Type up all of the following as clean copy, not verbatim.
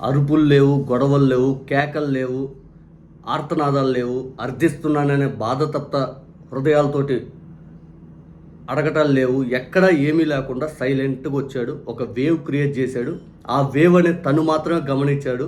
అరుపులు లేవు, గొడవలు లేవు, కేకలు లేవు, ఆర్తనాదాలు లేవు, అర్థిస్తున్నాననే బాధ తప్ప హృదయాలతోటి అడగటాలు లేవు. ఎక్కడా ఏమీ లేకుండా సైలెంట్గా వచ్చాడు. ఒక వేవ్ క్రియేట్ చేశాడు. ఆ వేవ్ అనేది తను మాత్రమే గమనించాడు.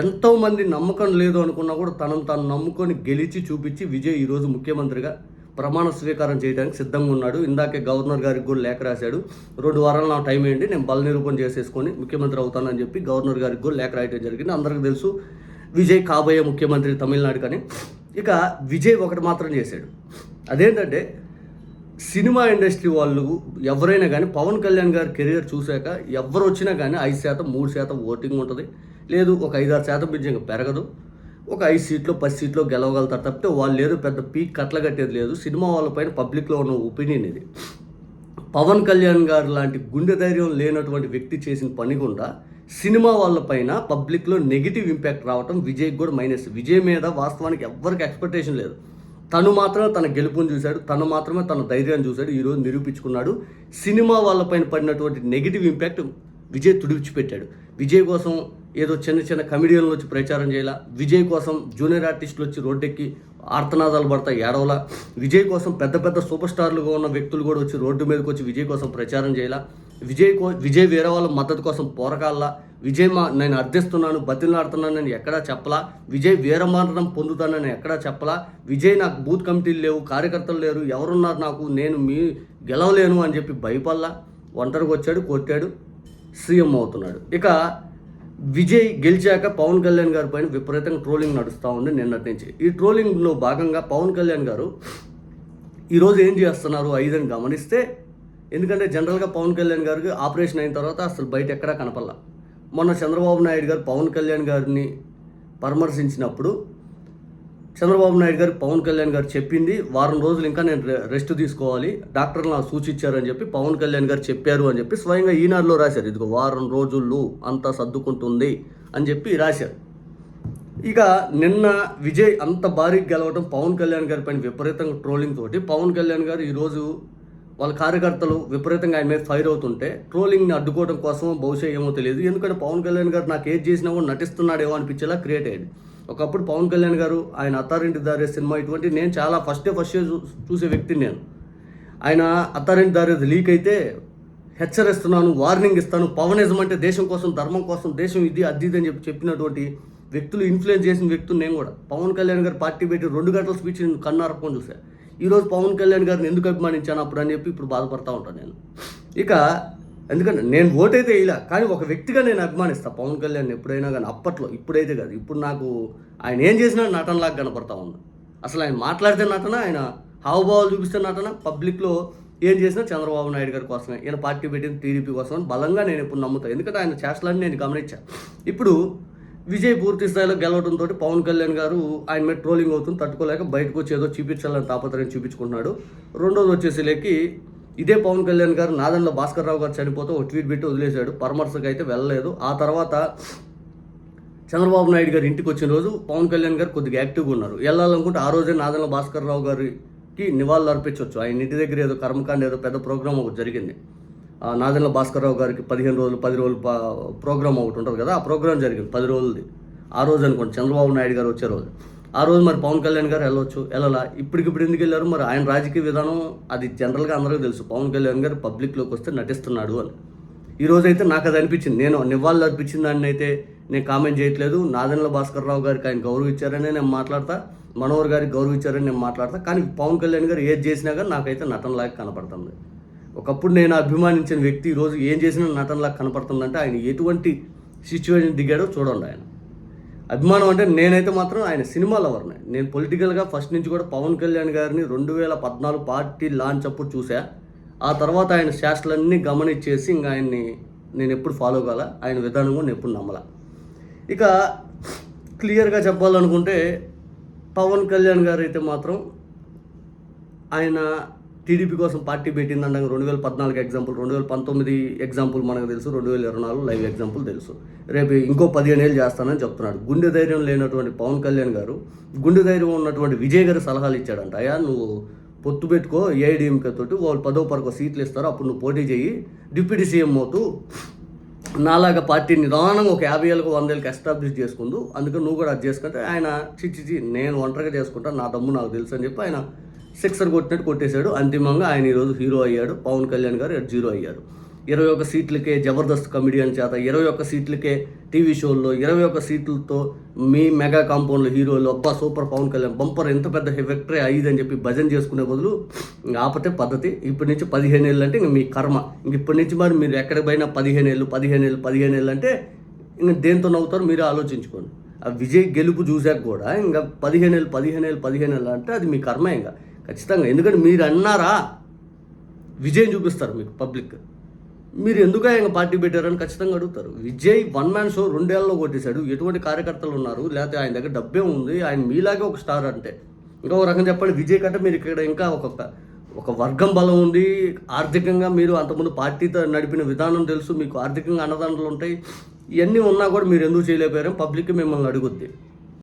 ఎంతోమంది నమ్మకం లేదు అనుకున్నా కూడా తనను తాను నమ్ముకొని గెలిచి చూపించి విజయ్ ఈరోజు ముఖ్యమంత్రిగా ప్రమాణ స్వీకారం చేయడానికి సిద్ధంగా ఉన్నాడు. ఇందాకే గవర్నర్ గారికి కూడా లేఖ రాశాడు. 2 వారాలు నా టైం ఏంటి, నేను బల నిరూపణ చేసేసుకొని ముఖ్యమంత్రి అవుతానని చెప్పి గవర్నర్ గారికి కూడా లేఖ రాయటం జరిగింది. అందరికీ తెలుసు విజయ్ కాబోయే ముఖ్యమంత్రి తమిళనాడు కానీ. ఇక విజయ్ ఒకటి మాత్రం చేశాడు. అదేంటంటే సినిమా ఇండస్ట్రీ వాళ్ళు ఎవరైనా కానీ పవన్ కళ్యాణ్ గారి కెరియర్ చూశాక ఎవరు వచ్చినా కానీ 5%, 3% ఓటింగ్ ఉంటుంది. లేదు ఒక 5-6% మించి ఇంకా పెరగదు. ఒక 5 సీట్లు 10 సీట్లు గెలవగలుగుతారు తప్పితే వాళ్ళు లేదు పెద్ద పీక్ కట్టగట్టేది లేదు. సినిమా వాళ్ళపైన పబ్లిక్లో ఉన్న ఒపీనియన్ ఇది. పవన్ కళ్యాణ్ గారు లాంటి గుండె ధైర్యం లేనటువంటి వ్యక్తి చేసిన పని కూడా సినిమా వాళ్ళపైన పబ్లిక్లో నెగిటివ్ ఇంపాక్ట్ రావటం విజయ్కి కూడా మైనస్. విజయ్ మీద వాస్తవానికి ఎవ్వరికి ఎక్స్పెక్టేషన్ లేదు. తను మాత్రమే తన గెలుపుని చూశాడు. తను మాత్రమే తన ధైర్యాన్ని చూశాడు. ఈరోజు నిరూపించుకున్నాడు. సినిమా వాళ్ళపైన పడినటువంటి నెగిటివ్ ఇంపాక్ట్ విజయ్ తుడిచిపెట్టాడు. విజయ్ కోసం ఏదో చిన్న చిన్న కమెడియన్లు వచ్చి ప్రచారం చేయాల, విజయ్ కోసం జూనియర్ ఆర్టిస్టులు వచ్చి రోడ్డెక్కి ఆర్తనాదాలు పడతాయి ఏడవల, విజయ్ కోసం పెద్ద పెద్ద సూపర్ స్టార్లుగా ఉన్న వ్యక్తులు కూడా వచ్చి రోడ్డు మీదకి వచ్చి విజయ్ కోసం ప్రచారం చేయాల, విజయ్ వేరే వాళ్ళ మద్దతు కోసం పోరకాల, విజయ్ నేను అర్థిస్తున్నాను బతిలాడుతున్నానని ఎక్కడా చెప్పలా, విజయ్ వీరమరణం పొందుతానని ఎక్కడా చెప్పలా, విజయ్ నాకు బూత్ కమిటీలు లేవు, కార్యకర్తలు లేరు, ఎవరున్నారు నాకు, నేను గెలవలేను అని చెప్పి భయపడలా. ఒంటరిగా వచ్చాడు, కొట్టాడు, సీఎం అవుతున్నాడు. ఇక విజయ్ గెలిచాక పవన్ కళ్యాణ్ గారి పైన విపరీతంగా ట్రోలింగ్ నడుస్తూ ఉంది నిన్నటి నుంచి. ఈ ట్రోలింగ్లో భాగంగా పవన్ కళ్యాణ్ గారు ఈరోజు ఏం చేస్తున్నారు ఐదని గమనిస్తే, ఎందుకంటే జనరల్గా పవన్ కళ్యాణ్ గారికి ఆపరేషన్ అయిన తర్వాత అసలు బయట ఎక్కడా కనపడలా. మొన్న చంద్రబాబు నాయుడు గారు పవన్ కళ్యాణ్ గారిని పరామర్శించినప్పుడు చంద్రబాబు నాయుడు గారు పవన్ కళ్యాణ్ గారు చెప్పింది వారం రోజులు ఇంకా నేను రెస్ట్ తీసుకోవాలి, డాక్టర్లు నాకు సూచించారని చెప్పి పవన్ కళ్యాణ్ గారు చెప్పారు అని చెప్పి స్వయంగా ఈనాడులో రాశారు. ఇదిగో వారం రోజుల్లో అంతా సర్దుకుంటుంది అని చెప్పి రాశారు. ఇక నిన్న విజయ్ అంత భారీగా గెలవడం పవన్ కళ్యాణ్ గారి పైన విపరీతంగా ట్రోలింగ్ తోటి పవన్ కళ్యాణ్ గారు ఈరోజు వాళ్ళ కార్యకర్తలు విపరీతంగా ఆయన మీద ఫైర్ అవుతుంటే ట్రోలింగ్ని అడ్డుకోవడం కోసం బహుశా ఏమో తెలియదు. ఎందుకంటే పవన్ కళ్యాణ్ గారు నాకు ఏది చేసినా కూడా నటిస్తున్నాడేమో అనిపించేలా క్రియేట్ అయ్యింది. ఒకప్పుడు పవన్ కళ్యాణ్ గారు ఆయన అత్తారింటి దారేది సినిమా ఇటువంటి నేను చాలా ఫస్ట్ చూసే వ్యక్తిని నేను. ఆయన అత్తారింటి దారేది లీక్ అయితే హెచ్చరిస్తున్నాను, వార్నింగ్ ఇస్తాను, పవనిజం అంటే దేశం కోసం, ధర్మం కోసం, దేశం ఇది అది అని చెప్పినటువంటి వ్యక్తులు, ఇన్ఫ్లుయెన్స్ చేసిన వ్యక్తులు నేను కూడా. పవన్ కళ్యాణ్ గారు పార్టీ పెట్టి 2 గంటల స్పీచ్ కన్నారపని చూశాను. ఈరోజు పవన్ కళ్యాణ్ గారిని ఎందుకు అభిమానించాను అప్పుడు అని చెప్పి ఇప్పుడు బాధపడతా ఉంటాను నేను. ఇక ఎందుకంటే నేను ఓటైతే ఇలా కానీ ఒక వ్యక్తిగా నేను అభిమానిస్తాను పవన్ కళ్యాణ్ ఎప్పుడైనా కానీ. అప్పట్లో, ఇప్పుడైతే కాదు. ఇప్పుడు నాకు ఆయన ఏం చేసినా నటనలాగా కనపడతా ఉంది. అసలు ఆయన మాట్లాడితే నటన, ఆయన హావభావాలు చూపిస్తే నటన. పబ్లిక్లో ఏం చేసినా చంద్రబాబు నాయుడు గారి కోసమే, ఈయన పార్టీ పెట్టింది టీడీపీ కోసం బలంగా నేను ఇప్పుడు నమ్ముతాను. ఎందుకంటే ఆయన చేష్టలన్నీ నేను గమనించాను. ఇప్పుడు విజయ్ పూర్తి స్థాయిలో గెలవడంతో పవన్ కళ్యాణ్ గారు ఆయన మీద ట్రోలింగ్ అవుతుంది తట్టుకోలేక బయటకు వచ్చి ఏదో చూపించాలని తాపత్రయం చూపించుకుంటున్నాడు. రెండోది వచ్చేసి ఇదే పవన్ కళ్యాణ్ గారు నాదెండ్ల భాస్కర్ రావు గారు చనిపోతే ఒక ట్వీట్ పెట్టి వదిలేశాడు. పరామర్శకు అయితే వెళ్ళలేదు. ఆ తర్వాత చంద్రబాబు నాయుడు గారు ఇంటికి వచ్చిన రోజు పవన్ కళ్యాణ్ గారు కొద్దిగా యాక్టివ్గా ఉన్నారు. వెళ్ళాలనుకుంటే ఆ రోజే నాదెండ్ల భాస్కర్ రావు గారికి నివాళులు అర్పించవచ్చు. ఆయన ఇంటి దగ్గర ఏదో కర్మకాండ ఏదో పెద్ద ప్రోగ్రామ్ ఒకటి జరిగింది. నాదెండ్ల భాస్కర్ రావు గారికి 15 రోజులు 10 రోజులు ప్రోగ్రామ్ ఒకటి ఉంటుంది కదా, ఆ ప్రోగ్రామ్ జరిగింది 10 రోజులది. ఆ రోజు అనుకోండి చంద్రబాబు నాయుడు గారు వచ్చే రోజు. ఆ రోజు మరి పవన్ కళ్యాణ్ గారు వెళ్ళాలా? ఇప్పటికిప్పుడు ఎందుకు వెళ్ళారు? మరి ఆయన రాజకీయ విధానం అది జనరల్గా అందరికీ తెలుసు. పవన్ కళ్యాణ్ గారు పబ్లిక్లోకి వస్తే నటిస్తున్నాడు అని. ఈరోజైతే నాకు అది అనిపించింది. నేను నివాళులు అర్పించిన దాన్ని అయితే నేను కామెంట్ చేయట్లేదు. నాదెండ్ల భాస్కర్ రావు గారికి ఆయన గౌరవం ఇచ్చారని నేను మాట్లాడతా, మనోహర్ గారికి గౌరవం ఇచ్చారని నేను మాట్లాడతా. కానీ పవన్ కళ్యాణ్ గారు ఏది చేసినా కానీ నాకైతే నటనలాగా కనపడుతుంది. ఒకప్పుడు నేను అభిమానించిన వ్యక్తి ఈరోజు ఏం చేసినా నటనలాగా కనపడుతుందంటే ఆయన ఎటువంటి సిచ్యువేషన్ దిగాడో చూడండి. ఆయన అభిమానం అంటే నేనైతే మాత్రం ఆయన సినిమా లవర్ని. నేను పొలిటికల్గా ఫస్ట్ నుంచి కూడా పవన్ కళ్యాణ్ గారిని 2014 పార్టీ లాంచ్ అప్పుడు చూసా. ఆ తర్వాత ఆయన శాస్త్రాలన్నీ గమనించేసి ఇంకా ఆయన్ని నేను ఎప్పుడు ఫాలో కాల, ఆయన విధానం కూడా నేను ఎప్పుడు నమ్మల. ఇక క్లియర్గా చెప్పాలనుకుంటే పవన్ కళ్యాణ్ గారు అయితే మాత్రం ఆయన టీడీపీ కోసం పార్టీ పెట్టిందంటే 2014 ఎగ్జాంపుల్, 2019 ఎగ్జాంపుల్ మనకు తెలుసు, 2024 లైవ్ ఎగ్జాంపుల్ తెలుసు. రేపు ఇంకో 15 ఏళ్ళు చేస్తానని చెప్తున్నాడు. గుండె ధైర్యం లేనటువంటి పవన్ కళ్యాణ్ గారు గుండె ధైర్యం ఉన్నటువంటి విజయ్ గారు సలహాలు ఇచ్చాడంట. అయ్యా నువ్వు పొత్తు పెట్టుకో ఏఐడిఎంకే తోటి, వాళ్ళు 10వ 11 సీట్లు ఇస్తారు, అప్పుడు నువ్వు పోటీ చేయి, డిప్యూటీ సీఎం అవుతూ నాలాగా పార్టీ నిదానంగా ఒక 50 ఏళ్ళకు 100 ఏళ్ళకి ఎస్టాబ్లిష్ చేసుకుందు, అందుకని నువ్వు కూడా అది చేసుకుంటే ఆయన చిచ్చిచి నేను ఒంటరిగా చేసుకుంటాను, నా దమ్ము నాకు తెలుసు అని చెప్పి ఆయన సిక్సర్ కొట్టినట్టు కొట్టేశాడు. అంతిమంగా ఆయన ఈరోజు హీరో అయ్యాడు. పవన్ కళ్యాణ్ గారు 0 అయ్యారు. 21 సీట్లకే జబర్దస్త్ కమిడియన్ చేత, 21 సీట్లకే టీవీ షోల్లో, 21 సీట్లతో మీ మెగా కాంపౌండ్లో హీరోలు అబ్బా సూపర్ పవన్ కళ్యాణ్ బంపర్ ఎంత పెద్ద విక్టరీ అయ్యిందని చెప్పి భజన చేసుకునే బదులు ఆపటే పద్ధతి. ఇప్పటి నుంచి 15 ఏళ్ళు అంటే ఇంక మీ కర్మ. ఇంక ఇప్పటి నుంచి మరి మీరు ఎక్కడికి పోయినా 15 ఏళ్ళు అంటే ఇంక దేంతో నవ్వుతారో మీరే ఆలోచించుకోండి. ఆ విజయ్ గెలుపు చూశాక కూడా ఇంకా 15 ఏళ్ళు అంటే అది మీ కర్మ ఇంకా ఖచ్చితంగా. ఎందుకంటే మీరు అన్నారా విజయ్ చూపిస్తారు మీకు పబ్లిక్. మీరు ఎందుకు ఆయన పార్టీ పెట్టారని ఖచ్చితంగా అడుగుతారు. విజయ్ 1 మ్యాన్ షో 2 ఏళ్లలో కొట్టేశాడు. ఎటువంటి కార్యకర్తలు ఉన్నారు, లేకపోతే ఆయన దగ్గర డబ్బే ఉంది, ఆయన మీలాగే ఒక స్టార్ అంటే. ఇంకా ఒక రకం చెప్పండి, విజయ్ కంటే మీరు ఇక్కడ ఇంకా ఒక వర్గం బలం ఉంది. ఆర్థికంగా మీరు అంతకుముందు పార్టీతో నడిపిన విధానం తెలుసు, మీకు ఆర్థికంగా అన్నదానాలు ఉంటాయి. ఇవన్నీ ఉన్నా కూడా మీరు ఎందుకు చేయలేకపోయారని పబ్లిక్ మిమ్మల్ని అడుగుద్ది.